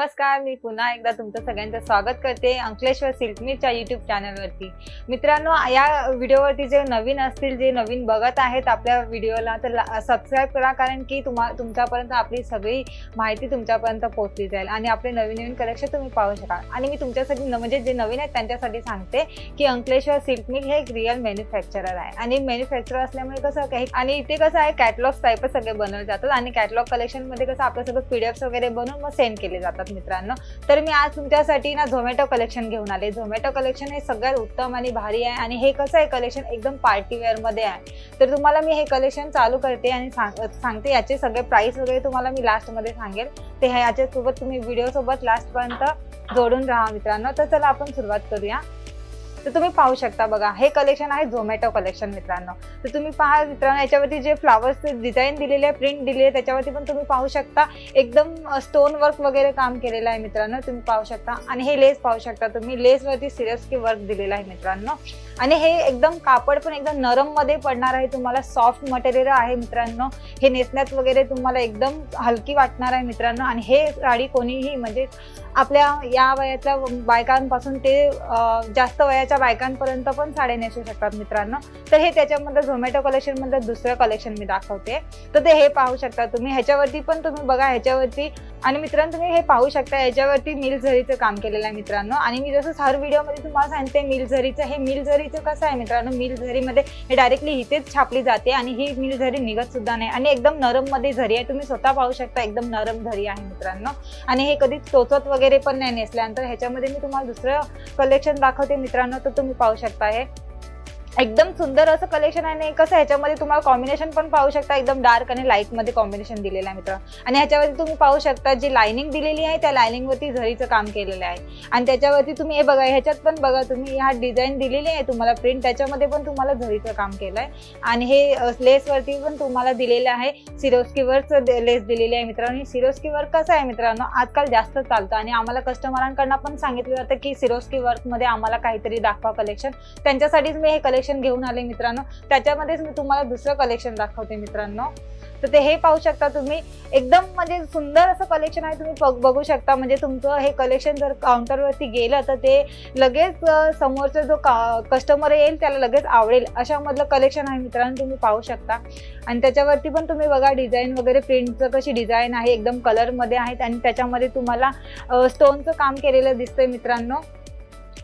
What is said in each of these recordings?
नमस्कार, मी पुन्हा एकदा तुमचं सगळ्यांचं स्वागत करते अंकलेश्वर सिल्क मिलच्या यूट्यूब चॅनलवरती। मित्रांनो, या व्हिडिओवरती जे नवीन असतील, जे नवीन बघत आहेत आपल्या व्हिडिओला, तर सबस्क्राइब करा, कारण की तुमच्यापर्यंत आपली सगळी माहिती तुमच्यापर्यंत पोहोचली जाईल आणि आपले नवीन नवीन कलेक्शन तुम्ही पाहू शकाल। आणि मी तुमच्यासाठी म्हणजे जे नवीन आहेत त्यांच्यासाठी सांगते की अंकलेश्वर सिल्क मिल हे एक रिअल मॅन्युफॅक्चरर आहे आणि मॅन्युफॅक्चरर असल्यामुळे कसं काही आणि इथे कसं आहे, कॅटलॉग टाइपच सगळे बनवले जातात आणि कॅटलॉग कलेक्शन मध्ये कसं आपलं सगळं पीडीएफ्स वगैरे बनवून मग सेंड केले जातात। मित्रांनो, तर मी आज तुमच्यासाठी ना झोमॅटो कलेक्शन घेऊन आले। झोमॅटो कलेक्शन हे सगळ्यात उत्तम आणि भारी आहे आणि हे कसं आहे, कलेक्शन एकदम पार्टी वेअर मध्ये आहे। तर तुम्हाला मी हे कलेक्शन चालू करते आणि सांगते याचे सगळे प्राइस वगैरे तुम्हाला मी लास्ट मध्ये सांगेल। ते याच्या सोबत तुम्ही व्हिडिओ सोबत लास्ट पर्यंत जोडून राहा मित्रांनो। तर चला आपण सुरुवात करूया। तर तुम्ही पाहू शकता, बघा हे कलेक्शन आहे झोमॅटो कलेक्शन मित्रांनो। तर तुम्ही पहा मित्रांनो, याच्यावरती जे फ्लावर्स डिझाईन दिलेले आहे, प्रिंट दिलेली आहे, त्याच्यावरती पण तुम्ही पाहू शकता एकदम स्टोन वर्क वगैरे काम केलेलं आहे मित्रांनो, तुम्ही पाहू शकता। आणि हे लेस पाहू शकता तुम्ही, लेस वरती सिरियसली वर्क दिलेलं आहे मित्रांनो। आणि हे एकदम कापड पण एकदम नरम मध्ये पडणार आहे, तुम्हाला सॉफ्ट मटेरियल आहे मित्रांनो। हे नेसण्यात वगैरे तुम्हाला एकदम हलकी वाटणार आहे मित्रांनो। आणि हे साडी कोणीही म्हणजे आपल्या या वयाच्या बायकांपासून ते जास्त वयाच्या बायकांपर्यंत पण साड्या नेसू शकतात मित्रांनो। तर हे त्याच्यामध्ये झोमॅटो कलेक्शन मध्ये दुसरं कलेक्शन मी दाखवते। तर ते हे पाहू शकता तुम्ही, ह्याच्यावरती पण तुम्ही बघा ह्याच्यावरती। आणि मित्रांनो, तुम्ही हे पाहू शकता याच्यावरती मिल झरीचं काम केलेलं आहे मित्रांनो। आणि मी जसं हर व्हिडिओ मध्ये तुम्हाला सांगते मिल झरीचं, हे मिल झरीचं कसं आहे मित्रांनो, मिल झरीमध्ये हे डायरेक्टली इथेच छापली जाते आणि ही मिल झरी निघत सुद्धा नाही आणि एकदम नरम मध्ये झरी आहे, तुम्ही स्वतः पाहू शकता एकदम नरम झरी आहे मित्रांनो। आणि हे कधी टोचत वगैरे पण नाही नेसल्यानंतर। ह्याच्यामध्ये मी तुम्हाला दुसरं कलेक्शन दाखवते मित्रांनो। तर तुम्ही पाहू शकता हे एकदम सुंदर असं कलेक्शन आहे। कसं ह्याच्यामध्ये तुम्हाला कॉम्बिनेशन पण पाहू शकता, एकदम डार्क आणि लाईट मध्ये कॉम्बिनेशन दिलेलं आहे मित्रांनो। आणि ह्याच्यावरती तुम्ही पाहू शकता जी लाइनिंग दिलेली आहे त्या लाइनिंग वरती झरीचं काम केलेलं आहे। आणि त्याच्यावरती तुम्ही हे बघा, ह्याच्यात पण बघा तुम्ही, ह्या डिझाईन दिलेली आहे तुम्हाला प्रिंट, त्याच्यामध्ये पण तुम्हाला झरीचं काम केलंय। आणि हे लेस वरती पण तुम्हाला दिलेलं आहे, सिरोस्की वर्क लेस दिलेली आहे मित्रांनो। सिरोस्की वर्क कसं आहे मित्रांनो, आजकाल जास्त चालतं आणि आम्हाला कस्टमरांकडनं पण सांगितलं जातं की सिरोस्की वर्क मध्ये आम्हाला काहीतरी दाखवा कलेक्शन, त्यांच्यासाठीच मी हे कलेक्शन घेऊन आले मित्रांनो। त्याच्यामध्येच मी तुम्हाला दुसरं कलेक्शन दाखवते मित्रांनो। तर ते हे पाहू शकता तुम्ही, एकदम म्हणजे सुंदर असं कलेक्शन आहे, तुम्ही बघू शकता। म्हणजे तुमचं हे कलेक्शन जर काउंटरवरती गेलं तर ते लगेच समोरचा जो कस्टमर येईल त्याला लगेच आवडेल अशा मधलं कलेक्शन आहे मित्रांनो, तुम्ही पाहू शकता। आणि त्याच्यावरती पण तुम्ही बघा डिझाईन वगैरे, प्रिंटचं कशी डिझाईन आहे, एकदम कलर मध्ये आहेत आणि त्याच्यामध्ये तुम्हाला स्टोनचं काम केलेलं दिसतंय मित्रांनो।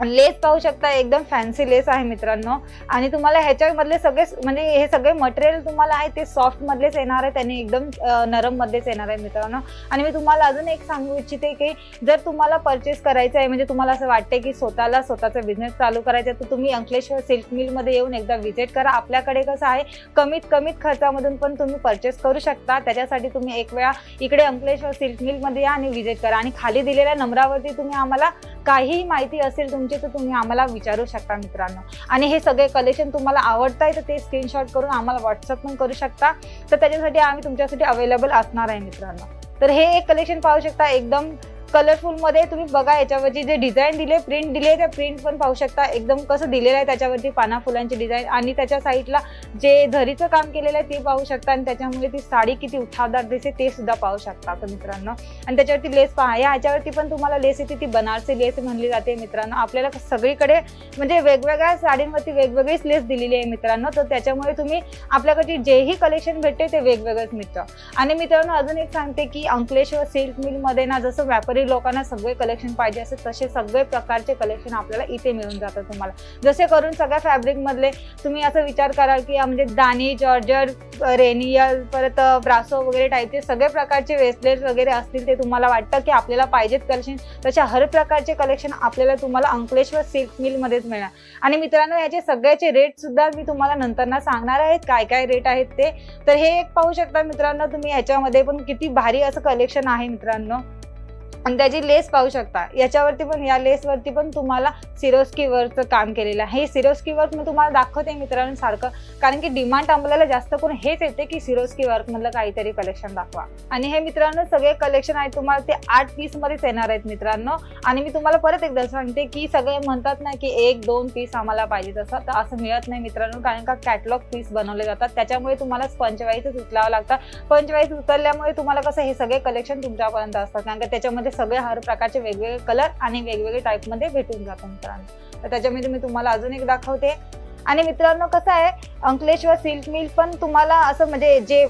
लेस पाहू शकता, एकदम फॅन्सी लेस आहे मित्रांनो। आणि तुम्हाला ह्याच्यामधले सगळे म्हणजे हे सगळे मटेरियल तुम्हाला आहे ते सॉफ्ट मधलेच येणार आहे, त्याने एकदम नरम मध्येच येणार आहे मित्रांनो। आणि मी तुम्हाला अजून एक सांगू इच्छिते की जर तुम्हाला परचेस करायचं आहे, म्हणजे तुम्हाला असं वाटते की स्वतःचा बिझनेस चालू करायचा आहे, तर तुम्ही अंकलेश्वर सिल्क मिल मध्ये येऊन एकदा व्हिजिट करा। आपल्याकडे कसं आहे, कमीत खर्चामधून पण तुम्ही परचेस करू शकता। त्याच्यासाठी तुम्ही एक वेळा इकडे अंकलेश्वर सिल्क मिल मध्ये या आणि व्हिजिट करा। आणि खाली दिलेल्या नंबरावरती तुम्ही आम्हाला काही माहिती असेल तर तुम्ही आम्हाला विचारू शकता मित्रांनो। आणि हे सगळे कलेक्शन तुम्हाला आवडताय तर ते स्क्रीनशॉट करून आम्हाला व्हॉट्सअप पण करू शकता, तर त्याच्यासाठी आम्ही तुमच्यासाठी अवेलेबल असणार आहे मित्रांनो। तर हे एक कलेक्शन पाहू शकता, एकदम कलरफुल मध्ये तुम्ही बघा, याच्यावरती जे डिझाईन दिले, प्रिंट दिले, त्या प्रिंट पण पाहू शकता एकदम कसं दिलेलं आहे, त्याच्यावरती पाना फुलांची डिझाईन आणि त्याच्या साईडला जे झरीचं काम केलेलं आहे ते पाहू शकता। आणि त्याच्यामुळे ती साडी किती उठावदार दिसते ते सुद्धा पाहू शकता मित्रांनो। आणि त्याच्यावरती लेस पहा, ह्याच्यावरती पण तुम्हाला लेस येते, ती बनारसी लेस म्हणली जाते मित्रांनो। आपल्याला सगळीकडे म्हणजे वेगवेगळ्या साडींवरती वेगवेगळीच लेस दिलेली आहे मित्रांनो, तर त्याच्यामुळे तुम्ही आपल्याकडे जेही कलेक्शन भेटते ते वेगवेगळंच मिळतं। आणि मित्रांनो, अजून एक सांगते की अंकलेश्वर सिल्क मिल मध्ये ना जसं व्यापारी लोकांना सगळे कलेक्शन पाहिजे असेल तसे सगळे प्रकारचे कलेक्शन आपल्याला इथे मिळून जातात तुम्हाला। जसे करून सगळ्या फॅब्रिक मधले तुम्ही असं विचार कराल की म्हणजे दानी, जॉर्जर, रेनियल, परत ब्रासो वगैरे टाईपचे सगळे प्रकारचे वेस्टलेस वगैरे असतील, ते तुम्हाला वाटतं की आपल्याला पाहिजेत कलेक्शन, तशा हर प्रकारचे कलेक्शन आपल्याला तुम्हाला अंकलेश्वर सिल्क मिल मध्येच मिळणार। आणि मित्रांनो, याचे सगळ्याचे रेट सुद्धा मी तुम्हाला नंतर सांगणार आहेत, काय रेट आहेत ते। तर हे एक पाहू शकता मित्रांनो तुम्ही, ह्याच्यामध्ये पण किती भारी असं कलेक्शन आहे मित्रांनो। आणि त्याची लेस पाहू शकता, याच्यावरती पण, या लेस वरती पण तुम्हाला सिरोस्की वर्कचं काम केलेलं आहे। हे सिरोस्की वर्क मी तुम्हाला दाखवते मित्रांनो सारखं, कारण की डिमांड आम्हाला जास्त करून हेच येते की सिरोस्की वर्क मधलं काहीतरी कलेक्शन दाखवा। आणि हे मित्रांनो सगळे कलेक्शन आहे तुम्हाला ते 8 पीस मध्येच येणार आहेत मित्रांनो। आणि मी तुम्हाला परत एकदा सांगते की सगळे म्हणतात ना की 1-2 पीस आम्हाला पाहिजे, तसं तर असं मिळत नाही मित्रांनो, कारण का कॅटलॉग पीस बनवले जातात, त्याच्यामुळे तुम्हाला पंचवाईच उचलावं लागतं। पंचवाईच उचलल्यामुळे तुम्हाला कसं हे सगळे कलेक्शन तुमच्यापर्यंत असतात, कारण का त्याच्यामध्ये त्याच्यामध्ये सगळे हर प्रकारचे वेगवेगळे कलर आणि वेगवेगळे टाईपमध्ये भेटून जातात मित्रांनो. तर त्याच्यामध्ये मी तुम्हाला अजून एक दाखवते. आणि मित्रांनो कसं आहे, अंकलेश्वर सिल्क मिल पण तुम्हाला असं म्हणजे जे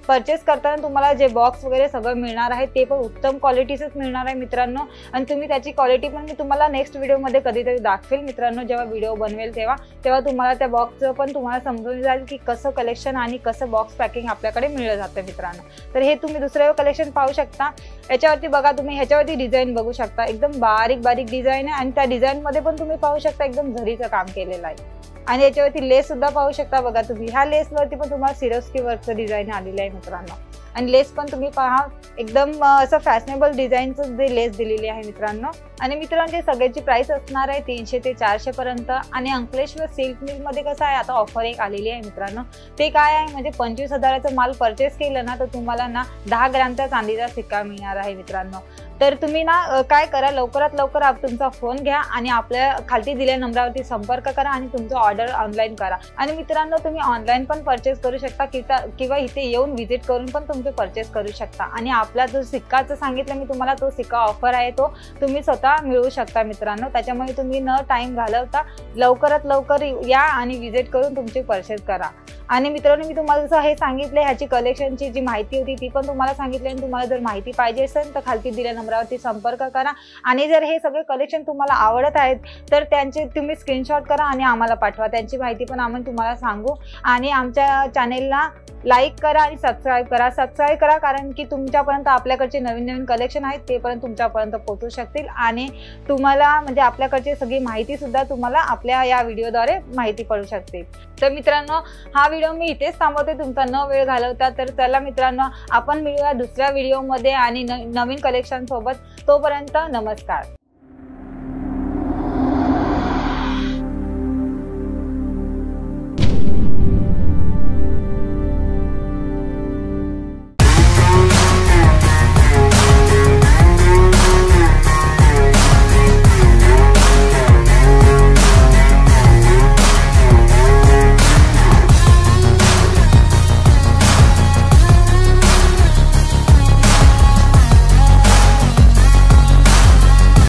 परचेस करताना तुम्हाला जे बॉक्स वगैरे सगळं मिळणार आहे ते पण उत्तम क्वालिटीचंच मिळणार आहे मित्रांनो. आणि तुम्ही त्याची क्वालिटी पण मी तुम्हाला नेक्स्ट व्हिडिओमध्ये कधीतरी दाखवेल मित्रांनो. जेव्हा व्हिडिओ बनवेल तेव्हा तुम्हाला त्या बॉक्सचं पण तुम्हाला समजून जाईल की कसं कलेक्शन आणि कसं बॉक्स पॅकिंग आपल्याकडे मिळलं जातं मित्रांनो. तर हे तुम्ही दुसरं कलेक्शन पाहू शकता. याच्यावरती बघा तुम्ही, ह्याच्यावरती डिझाईन बघू शकता, एकदम बारीक बारीक डिझाईन आहे आणि त्या डिझाईनमध्ये पण तुम्ही पाहू शकता एकदम झरीचं काम केलेलं आहे. आणि याच्यावरती लेस सुद्धा पाहू शकता बघा तुम्ही. ह्या लेसवरती पण तुम्हाला सिरोस्की वर्कचं डिझाईन आलेलं आहे मित्रांनो. आणि लेस पण तुम्ही पहा एकदम असं फॅशनेबल डिझाईनचं जे लेस दिलेली आहे मित्रांनो. आणि मित्रांनो सगळ्याची प्राइस असणार आहे 300 ते 400 पर्यंत. आणि अंकलेश्वर सिल्क मिल मध्ये कसं आहे, आता ऑफर एक आलेली आहे मित्रांनो. ते काय आहे म्हणजे 25,000चा माल परचेस केलं ना तर तुम्हाला ना 10 ग्रॅमचा चांदीचा सिक्का मिळणार आहे मित्रांनो. तर तुम्ही ना काय करा, लवकरात लवकर तुमचा फोन घ्या आणि आपल्या खालती दिलेल्या नंबरावरती संपर्क करा आणि तुमचं ऑर्डर ऑनलाईन करा. आणि मित्रांनो तुम्ही ऑनलाईन पण परचेस करू शकता किंवा इथे येऊन व्हिजिट करून पण तुम्ही परचेस करू शकता. आणि आपला जो सिक्काचं सांगितलं मी तुम्हाला, तो सिक्का ऑफर आहे, तो तुम्ही स्वतः मिळवू शकता मित्रांनो. त्याच्यामुळे तुम्ही न टाइम घालवता लवकरात लवकर या आणि व्हिजिट करून तुमची परचेस करा. आणि मित्रांनो मी तुम्हाला जसं हे सांगितलं, ह्याची कलेक्शनची जी माहिती होती ती पण तुम्हाला सांगितली. आणि तुम्हाला जर माहिती पाहिजे असेल तर खालती दिलेल्या नंबरावरती संपर्क करा. आणि जर हे सगळे कलेक्शन तुम्हाला आवडत आहेत तर त्यांचे तुम्ही स्क्रीनशॉट करा आणि आम्हाला पाठवा. त्यांची माहिती पण आम्ही तुम्हाला सांगू. आणि आमच्या चॅनेलला लाईक करा आणि सबस्क्राईब करा कारण की तुमच्यापर्यंत आपल्याकडचे नवीन नवीन कलेक्शन आहेत ते पण तुमच्यापर्यंत पोहोचू शकतील. आणि तुम्हाला म्हणजे आपल्याकडची सगळी माहिती सुद्धा तुम्हाला आपल्या या व्हिडिओद्वारे माहिती पडू शकते. तर मित्रांनो हा व्हिडिओ मी इथेच थांबवते तुमचा न वेळ घालवता. तर चला मित्रांनो आपण मिळूया दुसऱ्या व्हिडिओमध्ये आणि नवीन कलेक्शन सोबत. तोपर्यंत नमस्कार.